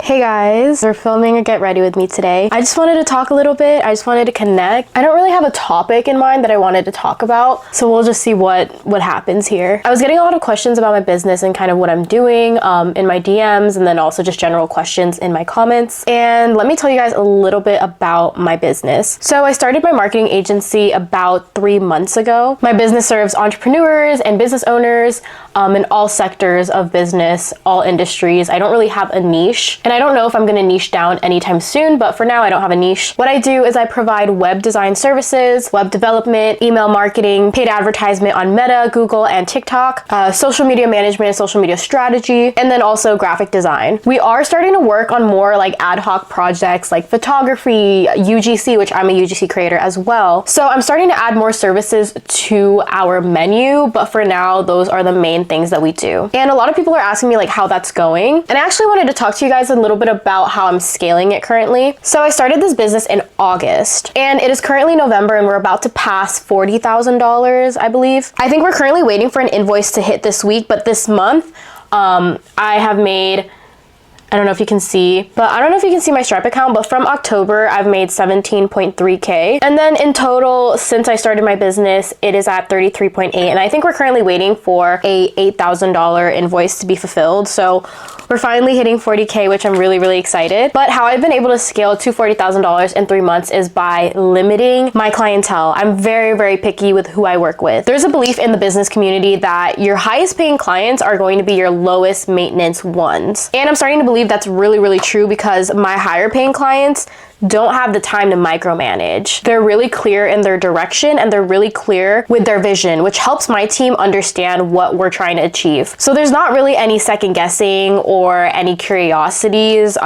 Hey guys, we're filming a Get Ready With Me today. I just wanted to talk a little bit. I just wanted to connect. I don't really have a topic in mind that I wanted to talk about, so we'll just see what happens here. I was getting a lot of questions about my business and kind of what I'm doing in my DMs, and then also just general questions in my comments. And let me tell you guys a little bit about my business. So I started my marketing agency about 3 months ago. My business serves entrepreneurs and business owners in all sectors of business, all industries. I don't really have a niche, and I don't know if I'm gonna niche down anytime soon, but for now I don't have a niche. What I do is I provide web design services, web development, email marketing, paid advertisement on Meta, Google, and TikTok, social media management, social media strategy, and then also graphic design. We are starting to work on more like ad hoc projects like photography, UGC, which I'm a UGC creator as well. So I'm starting to add more services to our menu, but for now, those are the main things that we do. And a lot of people are asking me like how that's going. And I actually wanted to talk to you guys a little bit about how I'm scaling it currently. So I started this business in August, and it is currently November, and we're about to pass $40,000, I believe. I think we're currently waiting for an invoice to hit this week, but this month, I have made, I don't know if you can see, but I don't know if you can see my Stripe account, but from October, I've made 17.3K. And then in total, since I started my business, it is at 33.8. And I think we're currently waiting for a $8,000 invoice to be fulfilled. So we're finally hitting 40K, which I'm really, really excited. But how I've been able to scale to $40,000 in 3 months is by limiting my clientele. I'm very, very picky with who I work with. There's a belief in the business community that your highest paying clients are going to be your lowest maintenance ones. And I'm starting to believe that's really, really true because my higher paying clients don't have the time to micromanage. They're really clear in their direction and they're really clear with their vision, which helps my team understand what we're trying to achieve. So there's not really any second guessing or any curiosities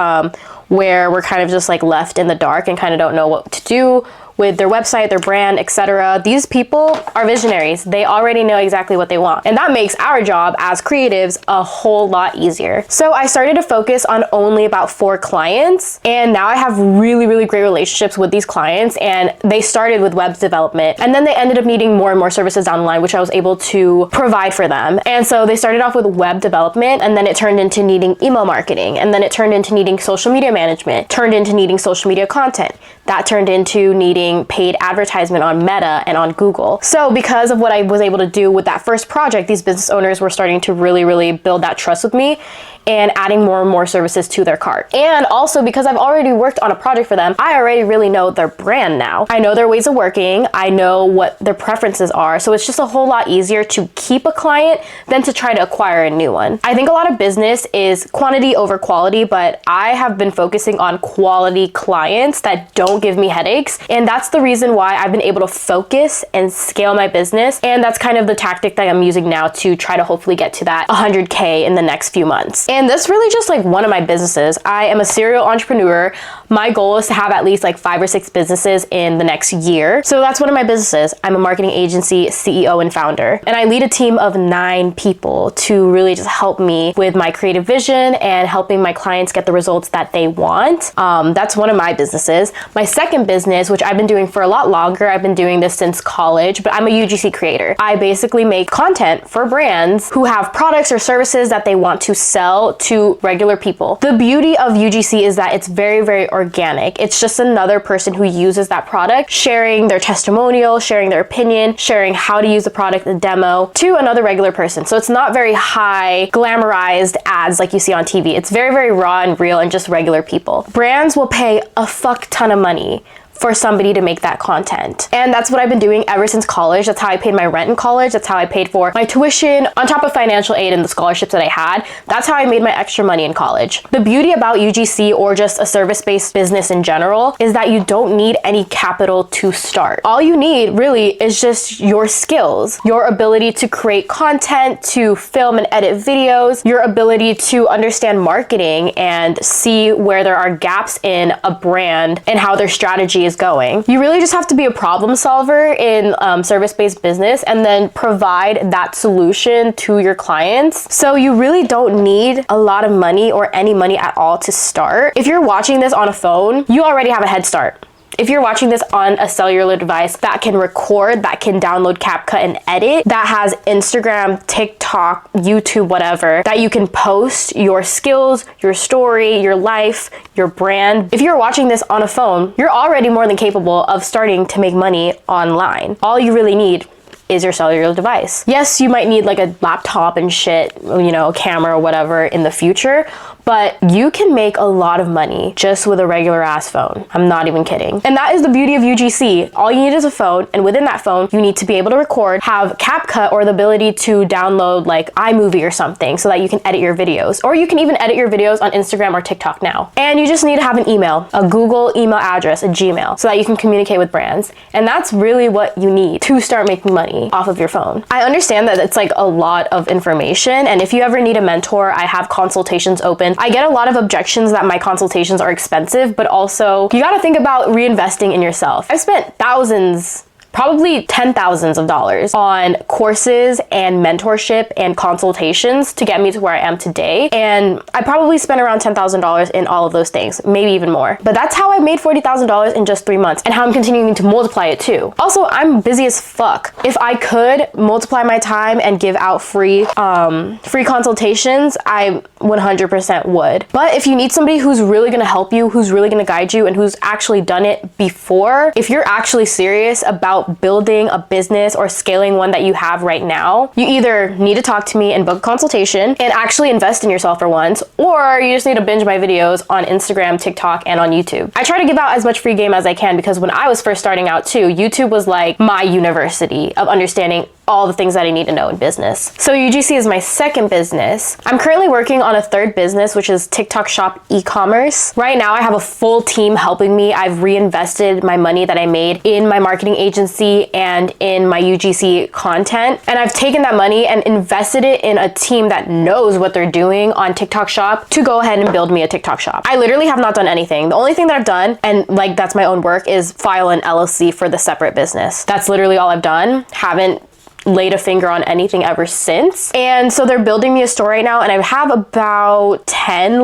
where we're kind of just like left in the dark and kind of don't know what to do with their website, their brand, etc. These people are visionaries. They already know exactly what they want. And that makes our job as creatives a whole lot easier. So I started to focus on only about 4 clients. And now I have really, really great relationships with these clients. And they started with web development. And then they ended up needing more and more services down the line, which I was able to provide for them. And so they started off with web development, and then it turned into needing email marketing. And then it turned into needing social media management, turned into needing social media content. That turned into needing paid advertisement on Meta and on Google. So because of what I was able to do with that first project, these business owners were starting to really, really build that trust with me and adding more and more services to their cart. And also because I've already worked on a project for them, I already really know their brand now. I know their ways of working. I know what their preferences are. So it's just a whole lot easier to keep a client than to try to acquire a new one. I think a lot of business is quantity over quality, but I have been focusing on quality clients that don't give me headaches. And that's the reason why I've been able to focus and scale my business. And that's kind of the tactic that I'm using now to try to hopefully get to that 100K in the next few months. And that's really just like one of my businesses. I am a serial entrepreneur. My goal is to have at least like 5 or 6 businesses in the next year. So that's one of my businesses. I'm a marketing agency CEO and founder. And I lead a team of 9 people to really just help me with my creative vision and helping my clients get the results that they want. That's one of my businesses. My second business, which I've been doing for a lot longer, I've been doing this since college, but I'm a UGC creator. I basically make content for brands who have products or services that they want to sell to regular people. The beauty of UGC is that it's very, very organic. It's just another person who uses that product, sharing their testimonial, sharing their opinion, sharing how to use the product, the demo, to another regular person. So it's not very high glamorized ads like you see on TV. It's very, very raw and real and just regular people. Brands will pay a fuck ton of money for somebody to make that content. And that's what I've been doing ever since college. That's how I paid my rent in college. That's how I paid for my tuition on top of financial aid and the scholarships that I had. That's how I made my extra money in college. The beauty about UGC or just a service-based business in general is that you don't need any capital to start. All you need really is just your skills, your ability to create content, to film and edit videos, your ability to understand marketing and see where there are gaps in a brand and how their strategy is going. You really just have to be a problem solver in service-based business and then provide that solution to your clients. So you really don't need a lot of money or any money at all to start. If you're watching this on a phone, you already have a head start. If you're watching this on a cellular device that can record, that can download CapCut and edit, that has Instagram, TikTok, TikTok, YouTube, whatever, that you can post your skills, your story, your life, your brand. If you're watching this on a phone, you're already more than capable of starting to make money online. All you really need is your cellular device. Yes, you might need like a laptop and shit, you know, camera or whatever in the future, but you can make a lot of money just with a regular ass phone. I'm not even kidding. And that is the beauty of UGC. All you need is a phone, and within that phone, you need to be able to record, have CapCut or the ability to download like iMovie or something so that you can edit your videos. Or you can even edit your videos on Instagram or TikTok now. And you just need to have an email, a Google email address, a Gmail, so that you can communicate with brands. And that's really what you need to start making money off of your phone. I understand that it's like a lot of information, and if you ever need a mentor, I have consultations open. I get a lot of objections that my consultations are expensive, but also you gotta think about reinvesting in yourself. I've spent thousands, probably $10,000s of dollars on courses and mentorship and consultations to get me to where I am today. And I probably spent around $10,000 in all of those things, maybe even more. But that's how I made $40,000 in just 3 months, and how I'm continuing to multiply it too. Also, I'm busy as fuck. If I could multiply my time and give out free consultations, I 100% would. But if you need somebody who's really gonna help you, who's really gonna guide you, and who's actually done it before, if you're actually serious about building a business or scaling one that you have right now, you either need to talk to me and book a consultation and actually invest in yourself for once, or you just need to binge my videos on Instagram, TikTok, and on YouTube. I try to give out as much free game as I can, because when I was first starting out too, YouTube was like my university of understanding all the things that I need to know in business. So UGC is my second business. I'm currently working on a third business, which is TikTok Shop e-commerce. Right now I have a full team helping me. I've reinvested my money that I made in my marketing agency and in my UGC content. And I've taken that money and invested it in a team that knows what they're doing on TikTok Shop to go ahead and build me a TikTok shop. I literally have not done anything. The only thing that I've done, and like that's my own work, is file an LLC for the separate business. That's literally all I've done. Haven't laid a finger on anything ever since. And so they're building me a store right now, and I have about 10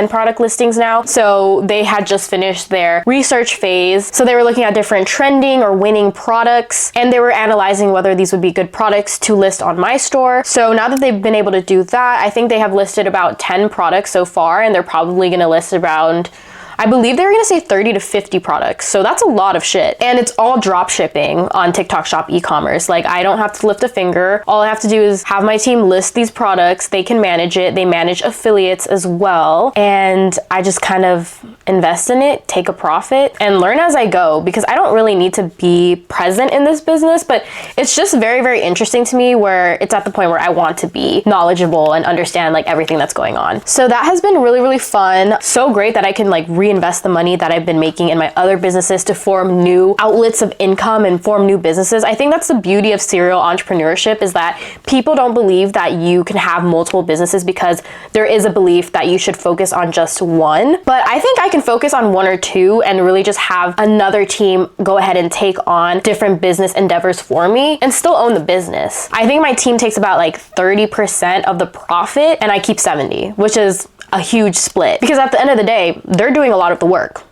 product listings now. So they had just finished their research phase. So they were looking at different trending or winning products, and they were analyzing whether these would be good products to list on my store. So now that they've been able to do that, I think they have listed about 10 products so far, and they're probably gonna list around, I believe they were gonna say 30 to 50 products. So that's a lot of shit. And it's all drop shipping on TikTok Shop e-commerce. Like, I don't have to lift a finger. All I have to do is have my team list these products. They can manage it. They manage affiliates as well. And I just kind of invest in it, take a profit, and learn as I go, because I don't really need to be present in this business, but it's just very, very interesting to me, where it's at the point where I want to be knowledgeable and understand like everything that's going on. So that has been really, really fun. So great that I can like reinvest the money that I've been making in my other businesses to form new outlets of income and form new businesses. I think that's the beauty of serial entrepreneurship, is that people don't believe that you can have multiple businesses, because there is a belief that you should focus on just one. But I think I can focus on one or two and really just have another team go ahead and take on different business endeavors for me and still own the business. I think my team takes about like 30% of the profit, and I keep 70, which is a huge split, because at the end of the day, they're doing a lot of the work.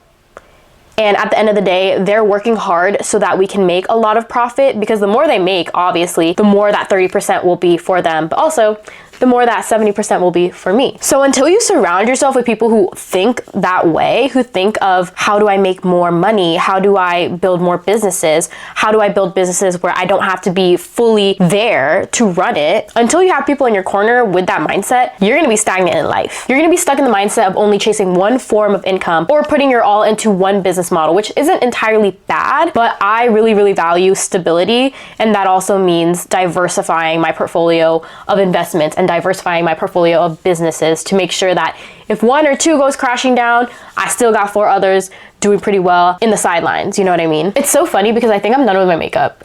And at the end of the day, they're working hard so that we can make a lot of profit, because the more they make, obviously, the more that 30% will be for them, but also the more that 70% will be for me. So until you surround yourself with people who think that way, who think of how do I make more money? How do I build more businesses? How do I build businesses where I don't have to be fully there to run it? Until you have people in your corner with that mindset, you're gonna be stagnant in life. You're gonna be stuck in the mindset of only chasing one form of income or putting your all into one business model, which isn't entirely bad, but I really, really value stability. And that also means diversifying my portfolio of investments and diversifying my portfolio of businesses to make sure that if one or two goes crashing down, I still got 4 others doing pretty well in the sidelines, you know what I mean? It's so funny because I think I'm done with my makeup.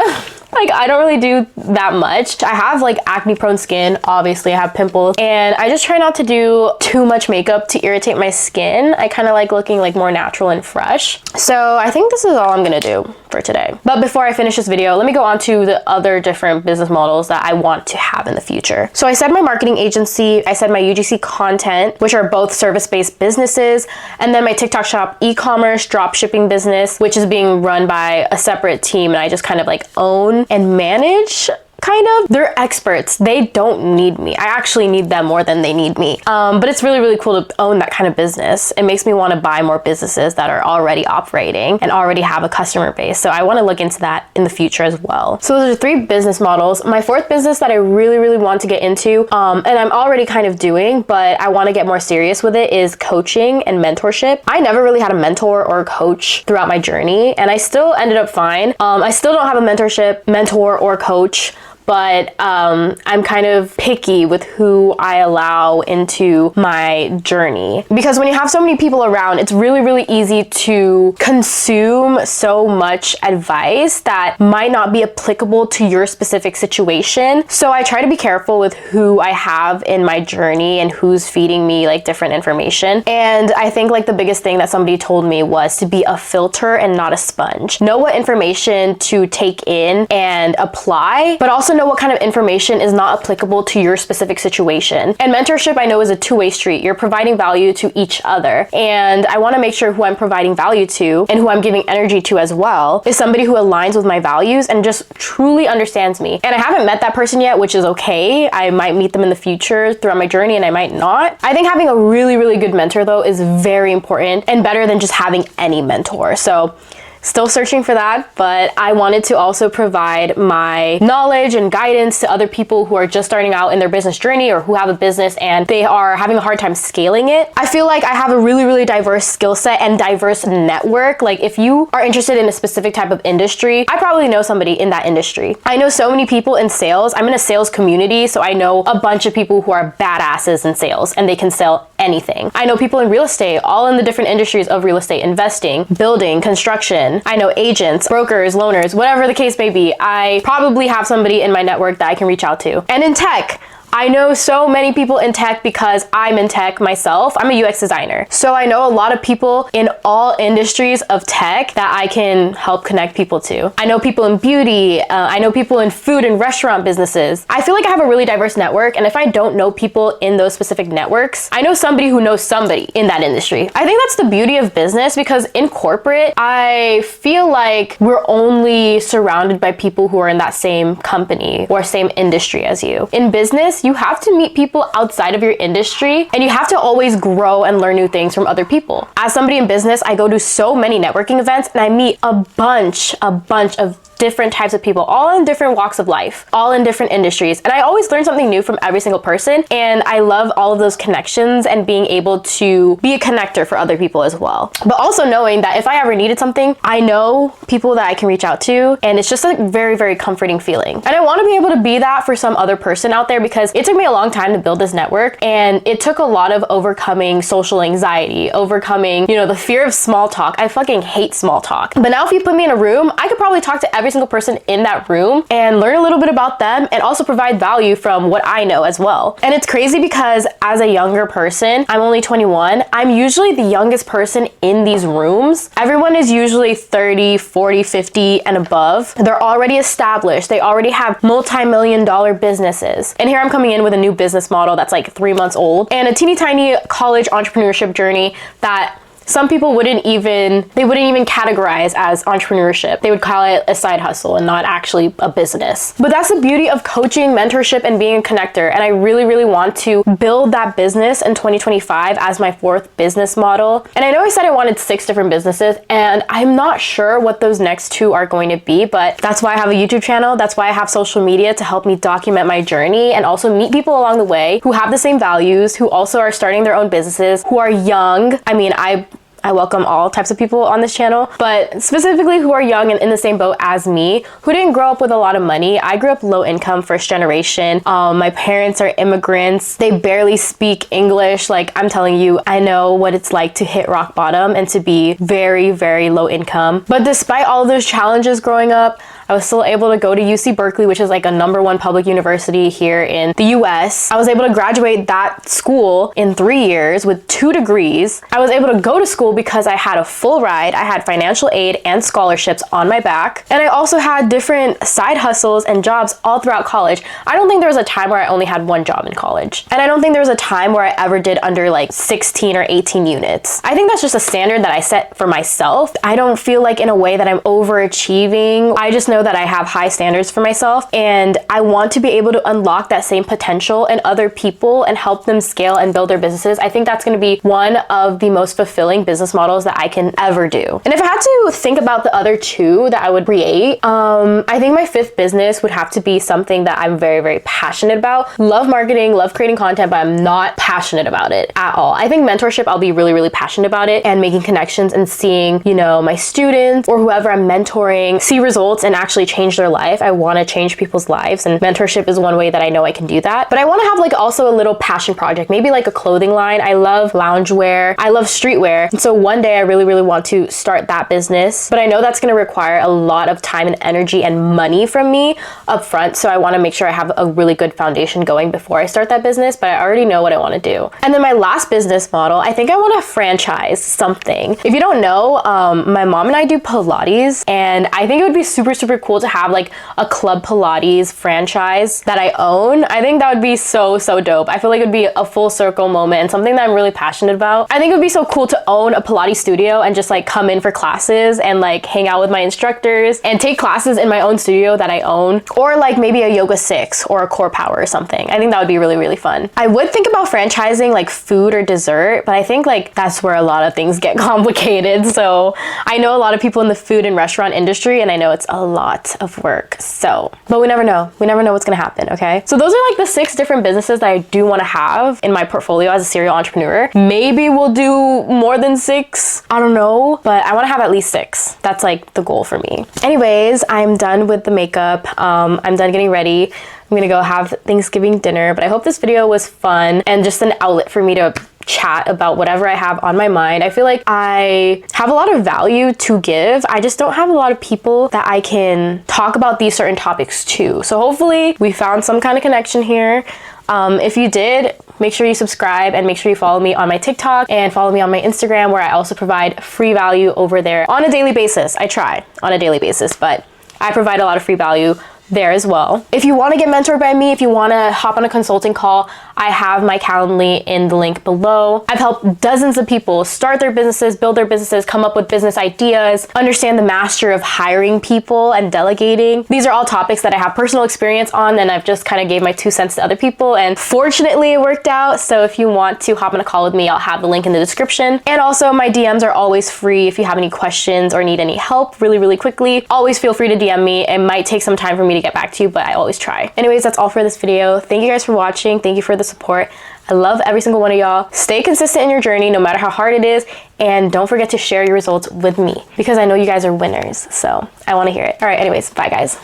Like, I don't really do that much. I have like acne prone skin, obviously I have pimples, and I just try not to do too much makeup to irritate my skin. I kind of like looking like more natural and fresh. So I think this is all I'm gonna do for today. But before I finish this video, let me go on to the other different business models that I want to have in the future. So I said my marketing agency, I said my UGC content, which are both service-based businesses, and then my TikTok Shop e-commerce drop shipping business, which is being run by a separate team, and I just kind of like own and manage kind of. They're experts. They don't need me. I actually need them more than they need me. But it's really, really cool to own that kind of business. It makes me want to buy more businesses that are already operating and already have a customer base. So I want to look into that in the future as well. So those are 3 business models. My 4th business that I really, really want to get into, and I'm already kind of doing, but I want to get more serious with it, is coaching and mentorship. I never really had a mentor or a coach throughout my journey, and I still ended up fine. I still don't have a mentor or coach, but I'm kind of picky with who I allow into my journey. Because when you have so many people around, it's really, really easy to consume so much advice that might not be applicable to your specific situation. So I try to be careful with who I have in my journey and who's feeding me like different information. And I think like the biggest thing that somebody told me was to be a filter and not a sponge. Know what information to take in and apply, but also know what kind of information is not applicable to your specific situation. And mentorship, I know, is a two-way street. You're providing value to each other. And I want to make sure who I'm providing value to and who I'm giving energy to as well is somebody who aligns with my values and just truly understands me. And I haven't met that person yet, which is okay. I might meet them in the future throughout my journey and I might not. I think having a really, really good mentor though is very important and better than just having any mentor. So still searching for that, but I wanted to also provide my knowledge and guidance to other people who are just starting out in their business journey or who have a business and they are having a hard time scaling it. I feel like I have a really, really diverse skill set and diverse network. Like if you are interested in a specific type of industry, I probably know somebody in that industry. I know so many people in sales. I'm in a sales community, so I know a bunch of people who are badasses in sales and they can sell anything. I know people in real estate, all in the different industries of real estate, investing, building, construction. I know agents, brokers, loaners, whatever the case may be. I probably have somebody in my network that I can reach out to. And in tech, I know so many people in tech because I'm in tech myself. I'm a UX designer. So I know a lot of people in all industries of tech that I can help connect people to. I know people in beauty. I know people in food and restaurant businesses. I feel like I have a really diverse network. And if I don't know people in those specific networks, I know somebody who knows somebody in that industry. I think that's the beauty of business because in corporate, I feel like we're only surrounded by people who are in that same company or same industry as you. In business, you have to meet people outside of your industry and you have to always grow and learn new things from other people. As somebody in business, I go to so many networking events and I meet a bunch of different types of people, all in different walks of life, all in different industries. And I always learn something new from every single person. And I love all of those connections and being able to be a connector for other people as well. But also knowing that if I ever needed something, I know people that I can reach out to. And it's just a very, very comforting feeling. And I want to be able to be that for some other person out there because it took me a long time to build this network. And it took a lot of overcoming social anxiety, overcoming, the fear of small talk. I fucking hate small talk. But now if you put me in a room, I could probably talk to every single person in that room and learn a little bit about them and also provide value from what I know as well. And it's crazy because as a younger person, I'm only 21, I'm usually the youngest person in these rooms. Everyone is usually 30, 40, 50 and above. They're already established. They already have multi-million-dollar businesses. And here I'm coming in with a new business model that's like 3 months old and a teeny tiny college entrepreneurship journey that some people wouldn't even categorize as entrepreneurship. They would call it a side hustle and not actually a business. But that's the beauty of coaching, mentorship, and being a connector. And I really, really want to build that business in 2025 as my 4th business model. And I know I said I wanted 6 different businesses and I'm not sure what those next 2 are going to be, but that's why I have a YouTube channel. That's why I have social media to help me document my journey and also meet people along the way who have the same values, who also are starting their own businesses, who are young. I mean, I welcome all types of people on this channel, but specifically who are young and in the same boat as me, who didn't grow up with a lot of money. I grew up low income, first generation. My parents are immigrants. They barely speak English. Like I'm telling you, I know what it's like to hit rock bottom and to be very, very low income. But despite all of those challenges growing up, I was still able to go to UC Berkeley, which is like a #1 public university here in the US. I was able to graduate that school in 3 years with 2 degrees. I was able to go to school because I had a full ride. I had financial aid and scholarships on my back. And I also had different side hustles and jobs all throughout college. I don't think there was a time where I only had 1 job in college. And I don't think there was a time where I ever did under like 16 or 18 units. I think that's just a standard that I set for myself. I don't feel like in a way that I'm overachieving. I just know know that I have high standards for myself, and I want to be able to unlock that same potential in other people and help them scale and build their businesses. I think that's going to be one of the most fulfilling business models that I can ever do. And if I had to think about the other two that I would create, I think my fifth business would have to be something that I'm very, very passionate about. Love marketing, love creating content, but I'm not passionate about it at all. I think mentorship, I'll be really, really passionate about it, and making connections and seeing, you know, my students or whoever I'm mentoring see results and actually change their life. I want to change people's lives, and mentorship is one way that I know I can do that. But I want to have like also a little passion project, maybe like a clothing line. I love loungewear. I love streetwear. And so one day I really, really want to start that business, but I know that's going to require a lot of time and energy and money from me up front. So I want to make sure I have a really good foundation going before I start that business, but I already know what I want to do. And then my last business model, I think I want to franchise something. If you don't know, my mom and I do Pilates, and I think it would be super, super cool to have like a club Pilates franchise that I own. I think that would be so, so dope. I feel like it would be a full circle moment and something that I'm really passionate about. I think it would be so cool to own a Pilates studio and just like come in for classes and like hang out with my instructors and take classes in my own studio that I own, or like maybe a Yoga 6 or a Core Power or something. I think that would be really, really fun. I would think about franchising like food or dessert, but I think like that's where a lot of things get complicated. So I know a lot of people in the food and restaurant industry, and I know it's a lot of work. So, but we never know. We never know what's gonna happen, okay? So those are like the 6 different businesses that I do want to have in my portfolio as a serial entrepreneur. Maybe we'll do more than 6. I don't know, but I want to have at least 6. That's like the goal for me. Anyways, I'm done with the makeup. I'm done getting ready. I'm gonna go have Thanksgiving dinner, but I hope this video was fun and just an outlet for me to chat about whatever I have on my mind. I feel like I have a lot of value to give. I just don't have a lot of people that I can talk about these certain topics to. So hopefully we found some kind of connection here. If you did, make sure you subscribe and make sure you follow me on my TikTok and follow me on my Instagram, where I also provide free value over there on a daily basis. I try on a daily basis, but I provide a lot of free value there as well. If you want to get mentored by me, if you want to hop on a consulting call, I have my Calendly in the link below. I've helped dozens of people start their businesses, build their businesses, come up with business ideas, understand the mastery of hiring people and delegating. These are all topics that I have personal experience on, and I've just kind of gave my 2 cents to other people, and fortunately it worked out. So if you want to hop on a call with me, I'll have the link in the description. And also my DMs are always free. If you have any questions or need any help really, really quickly, always feel free to DM me. It might take some time for me to get back to you, but I always try. Anyways, that's all for this video. Thank you guys for watching. Thank you for the support. I love every single one of y'all. Stay consistent in your journey, no matter how hard it is, and don't forget to share your results with me, because I know you guys are winners, so I want to hear it. All right, anyways, bye guys.